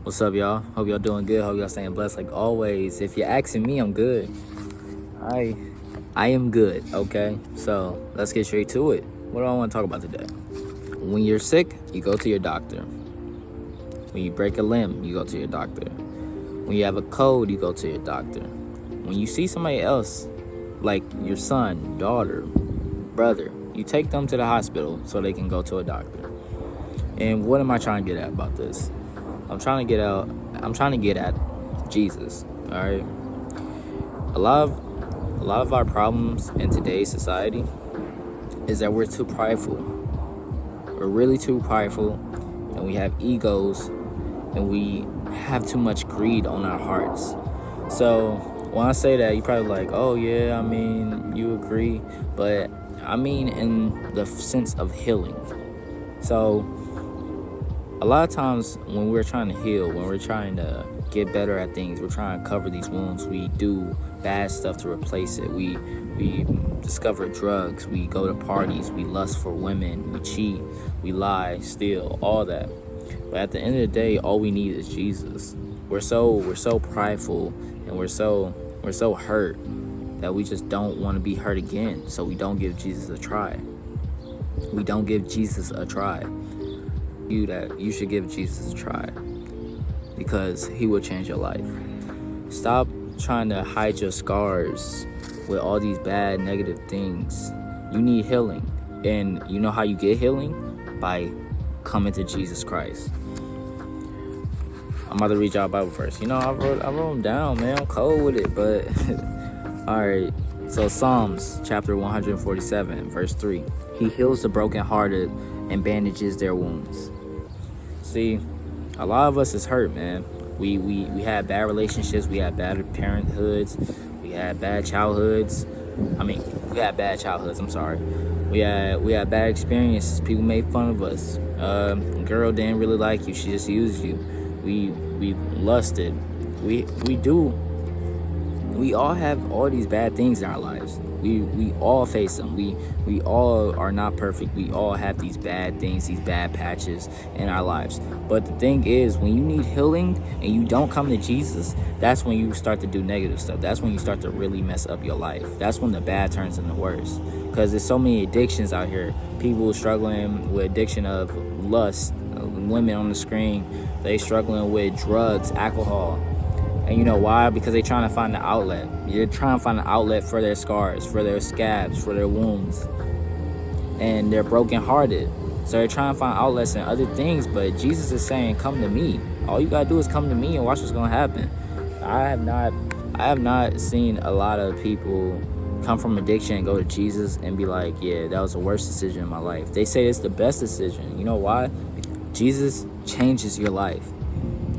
What's up, y'all? Hope y'all doing good. Hope y'all staying blessed like always. If you're asking me, I'm good. I am good, okay? So let's get straight to it. What do I want to talk about today? When you're sick, you go to your doctor. When you break a limb, you go to your doctor. When you have a cold, you go to your doctor. When you see somebody else, like your son, daughter, brother, you take them to the hospital so they can go to a doctor. And what am I trying to get at about this? I'm trying to get at Jesus, all right? A lot of our problems in today's society is that we're too prideful. We're really too prideful, and we have egos, and we have too much greed on our hearts. So when I say that, you're probably like, oh yeah, I mean, you agree, but I mean in the sense of healing. So a lot of times when we're trying to heal, when we're trying to get better at things, we're trying to cover these wounds, we do bad stuff to replace it. We discover drugs, we go to parties, we lust for women, we cheat, we lie, steal, all that. But at the end of the day, all we need is Jesus. We're so prideful, and we're so hurt that we just don't want to be hurt again. So we don't give Jesus a try. We don't give Jesus a try. You should give Jesus a try, because he will change your life. Stop trying to hide your scars with all these bad negative things. You need healing, and you know how you get healing? By coming to Jesus Christ. I'm about to read y'all a Bible verse. I wrote them down, man. I'm cold with it, but all right. So Psalms chapter 147 verse 3. He heals the brokenhearted and bandages their wounds. See, a lot of us is hurt, man. We had bad relationships, we had bad parenthoods, we had bad childhoods. We had bad childhoods, I'm sorry. We had bad experiences. People made fun of us. A girl didn't really like you, she just used you. We lusted. We all have all these bad things in our lives. We all face them. We all are not perfect. We all have these bad things, these bad patches in our lives. But the thing is, when you need healing and you don't come to Jesus, that's when you start to do negative stuff. That's when you start to really mess up your life. That's when the bad turns into worse. Because there's so many addictions out here. People struggling with addiction of lust, women on the screen. They struggling with drugs, alcohol. And you know why? Because they're trying to find an outlet. They're trying to find an outlet for their scars, for their scabs, for their wounds. And they're brokenhearted. So they're trying to find outlets in other things. But Jesus is saying, come to me. All you got to do is come to me and watch what's going to happen. I have not seen a lot of people come from addiction and go to Jesus and be like, yeah, that was the worst decision in my life. They say it's the best decision. You know why? Jesus changes your life.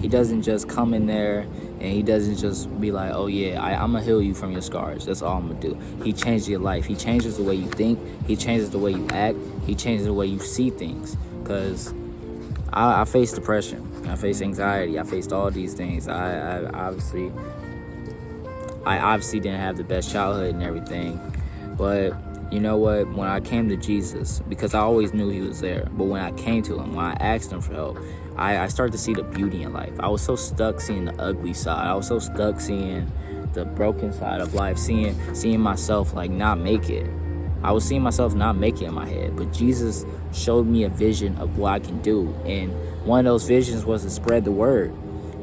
He doesn't just come in there and he doesn't just be like, oh yeah, I'm gonna heal you from your scars. That's all I'm gonna do. He changes your life. He changes the way you think. He changes the way you act. He changes the way you see things. Because I faced depression. I faced anxiety. I faced all these things. I obviously didn't have the best childhood and everything. But you know what? When I came to Jesus, because I always knew he was there, but when I came to him, when I asked him for help, I started to see the beauty in life. I was so stuck seeing the ugly side. I was so stuck seeing the broken side of life, seeing myself like not make it. I was seeing myself not make it in my head, but Jesus showed me a vision of what I can do. And one of those visions was to spread the word.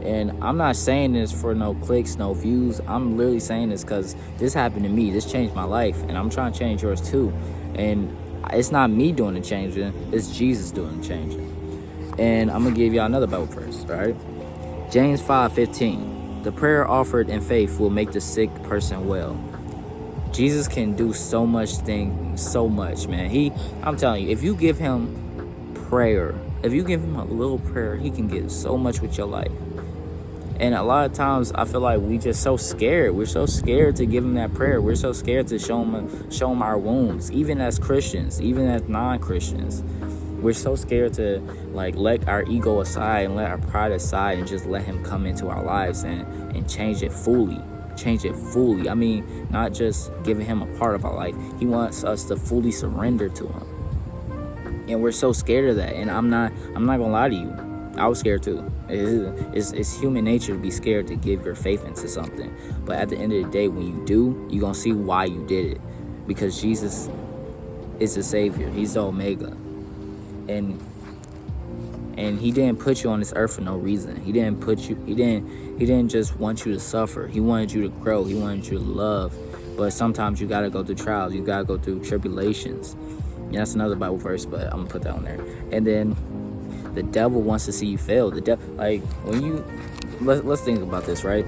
And I'm not saying this for no clicks, no views. I'm literally saying this because this happened to me. This changed my life, and I'm trying to change yours too. And it's not me doing the changing, it's Jesus doing the changing. And I'm going to give y'all another Bible verse, right? James 5:15. The prayer offered in faith will make the sick person well. Jesus can do so much, man. I'm telling you, if you give him prayer, if you give him a little prayer, he can get so much with your life. And a lot of times I feel like we just so scared. We're so scared to give him that prayer. We're so scared to show him our wounds, even as Christians, even as non-Christians. We're so scared to like let our ego aside and let our pride aside and just let him come into our lives and change it fully. I mean, not just giving him a part of our life. He wants us to fully surrender to him. And we're so scared of that. And I'm not gonna lie to you. I was scared too. It's human nature to be scared to give your faith into something. But at the end of the day, when you do, you're going to see why you did it. Because Jesus is the Savior. He's the Omega. And he didn't put you on this earth for no reason. He didn't just want you to suffer. He wanted you to grow. He wanted you to love. But sometimes you got to go through trials. You got to go through tribulations. Yeah, that's another Bible verse, but I'm going to put that on there. And then the devil wants to see you fail. The devil, like, when you, let's think about this, right?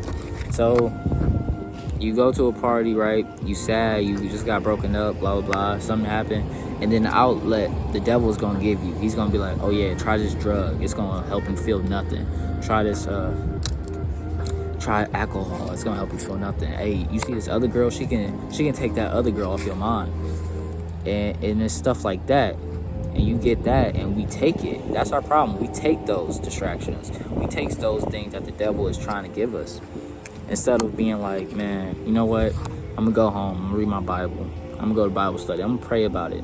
So you go to a party, right? You sad, you just got broken up, blah, blah, blah. Something happened. And then the outlet, the devil's going to give you. He's going to be like, oh, yeah, try this drug. It's going to help you feel nothing. Try this, try alcohol. It's going to help you feel nothing. Hey, you see this other girl? She can take that other girl off your mind. And it's stuff like that. And you get that, and we take it. That's our problem. We take those distractions. We take those things that the devil is trying to give us. Instead of being like, man, you know what? I'm going to go home. I'm going to read my Bible. I'm going to go to Bible study. I'm going to pray about it.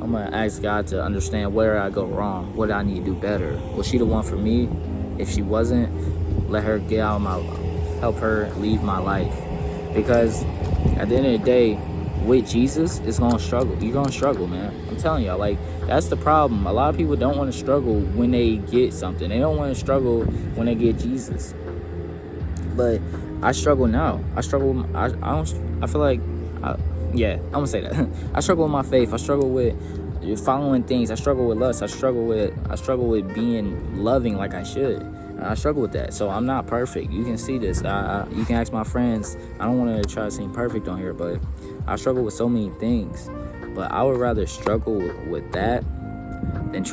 I'm going to ask God to understand where I go wrong, what I need to do better. Was she the one for me? If she wasn't, let her get out of my life. Help her leave my life. Because at the end of the day, with Jesus, it's going to struggle. You're going to struggle, man. I'm telling y'all, like, that's the problem. A lot of people don't want to struggle when they get something. They don't want to struggle when they get Jesus. But I struggle now. I struggle. I feel like, I'm gonna say that. I struggle with my faith. I struggle with following things. I struggle with lust. I struggle with being loving like I should. I struggle with that. So I'm not perfect. You can see this. You can ask my friends. I don't want to try to seem perfect on here, but I struggle with so many things. But I would rather struggle with that than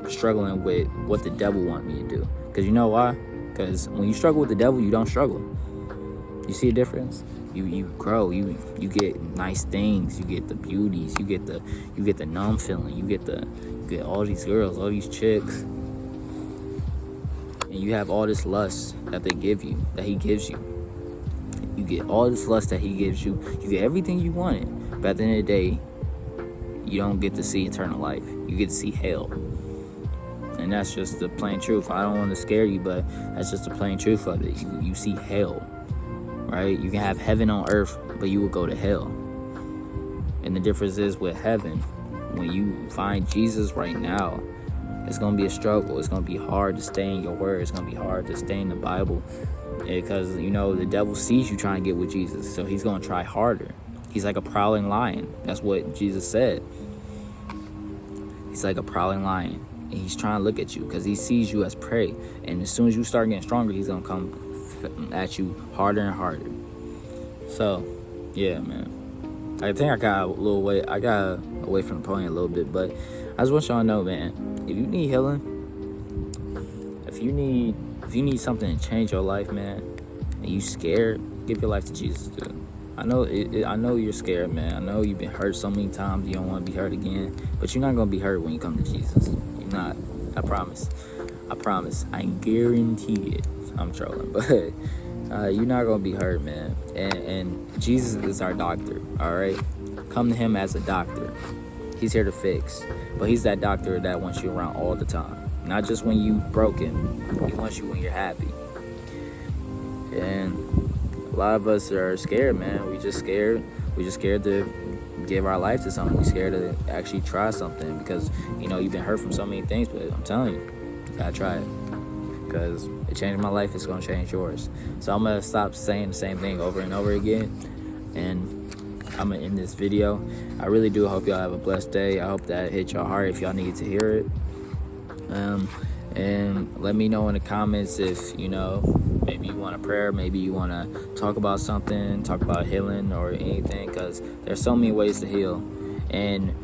struggling with what the devil want me to do. Because you know why? Because when you struggle with the devil, you don't struggle. You see a difference? You grow. You get nice things. You get the beauties. You get the numb feeling. You get all these girls, all these chicks, and you have all this lust that they give you, that he gives you. You get all this lust that he gives you. You get everything you wanted. But at the end of the day, you don't get to see eternal life. You get to see hell. And that's just the plain truth. I don't want to scare you, but that's just the plain truth of it. You see hell, right? You can have heaven on earth, but you will go to hell. And the difference is with heaven, when you find Jesus right now, it's going to be a struggle. It's going to be hard to stay in your word. It's going to be hard to stay in the Bible. Because, the devil sees you trying to get with Jesus, so he's going to try harder. He's like a prowling lion. That's what Jesus said. He's like a prowling lion. And he's trying to look at you because he sees you as prey. And as soon as you start getting stronger, he's going to come at you harder and harder. So, yeah, man. I think I got away from the point a little bit. But I just want y'all to know, man, if you need healing, if you need something to change your life, man, and you scared, give your life to Jesus, dude. I know you're scared, man. I know you've been hurt so many times. You don't want to be hurt again. But you're not going to be hurt when you come to Jesus. You're not. I promise. I guarantee it. I'm trolling. But you're not going to be hurt, man. And Jesus is our doctor, all right? Come to him as a doctor. He's here to fix. But he's that doctor that wants you around all the time. Not just when you broken. He wants you when you're happy. And a lot of us are scared, man. We just scared to give our life to something. We're scared to actually try something because, you've been hurt from so many things. But I'm telling you gotta try it because it changed my life. It's gonna change yours. So I'm gonna stop saying the same thing over and over again. And I'm gonna end this video. I really do hope y'all have a blessed day. I hope that hit your heart if y'all need to hear it. And let me know in the comments if, maybe you want a prayer, maybe you want to talk about something, talk about healing or anything, because there's so many ways to heal. And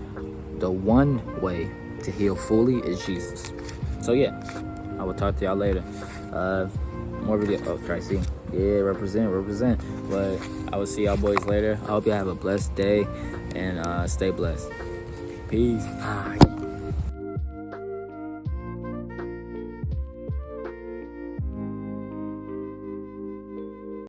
the one way to heal fully is Jesus. So, yeah, I will talk to y'all later. More video. Oh, try to see. Yeah, represent. But I will see y'all boys later. I hope y'all have a blessed day and stay blessed. Peace.